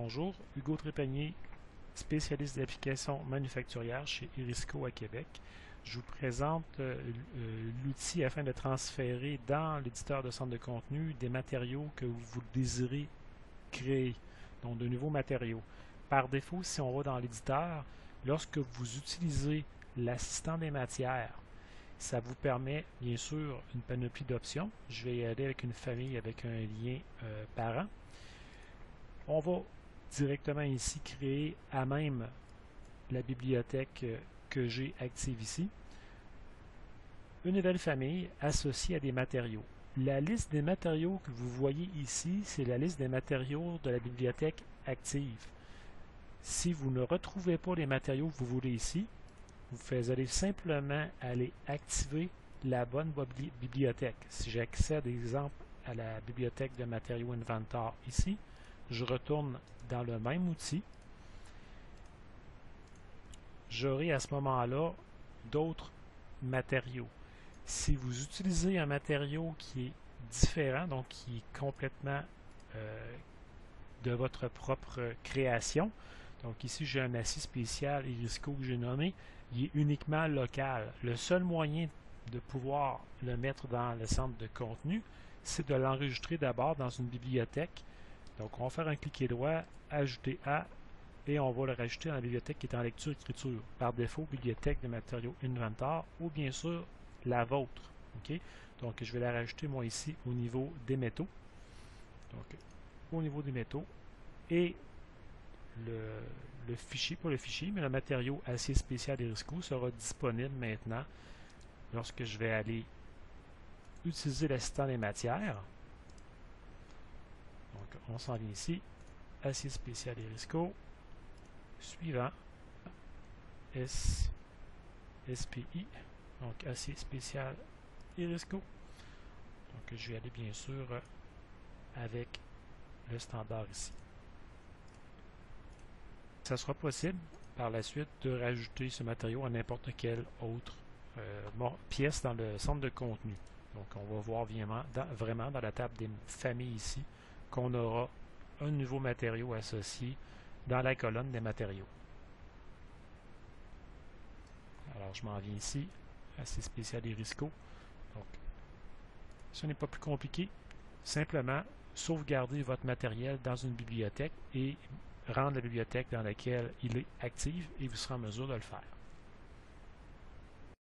Bonjour, Hugo Trépanier, spécialiste d'applications manufacturières chez Erisco à Québec. Je vous présente l'outil afin de transférer dans l'éditeur de centre de contenu des matériaux que vous désirez créer, donc de nouveaux matériaux. Par défaut, si on va dans l'éditeur, lorsque vous utilisez l'assistant des matières, ça vous permet bien sûr une panoplie d'options. Je vais y aller avec une famille avec un lien parent. On va directement ici créer à même la bibliothèque que j'ai active ici. Une nouvelle famille associée à des matériaux. La liste des matériaux que vous voyez ici, c'est la liste des matériaux de la bibliothèque active. Si vous ne retrouvez pas les matériaux que vous voulez ici, vous allez simplement aller activer la bonne bibliothèque. Si j'accède, exemple, à la bibliothèque de matériaux Inventor ici, je retourne dans le même outil. J'aurai à ce moment-là d'autres matériaux. Si vous utilisez un matériau qui est différent, donc qui est complètement de votre propre création, donc ici j'ai un acier spécial Erisco que j'ai nommé, il est uniquement local. Le seul moyen de pouvoir le mettre dans le centre de contenu, c'est de l'enregistrer d'abord dans une bibliothèque. Donc, on va faire un cliquet droit, ajouter à, et on va le rajouter dans la bibliothèque qui est en lecture-écriture. Par défaut, bibliothèque de matériaux Inventor ou bien sûr la vôtre. Okay? Donc, je vais la rajouter moi ici au niveau des métaux. Donc, au niveau des métaux. Et le fichier, pas le fichier, mais le matériau acier spécial Erisco sera disponible maintenant lorsque je vais aller utiliser l'assistant des matières. Donc, on s'en vient ici, acier spécial Erisco, suivant, SPI, donc acier spécial Erisco. Donc, je vais aller bien sûr avec le standard ici. Ça sera possible par la suite de rajouter ce matériau à n'importe quelle autre pièce dans le centre de contenu. Donc, on va voir vraiment dans la table des familles ici qu'on aura un nouveau matériau associé dans la colonne des matériaux. Alors, je m'en viens ici, acier spécial Erisco. Donc, ce n'est pas plus compliqué. Simplement, sauvegarder votre matériel dans une bibliothèque et rendre la bibliothèque dans laquelle il est active et vous serez en mesure de le faire.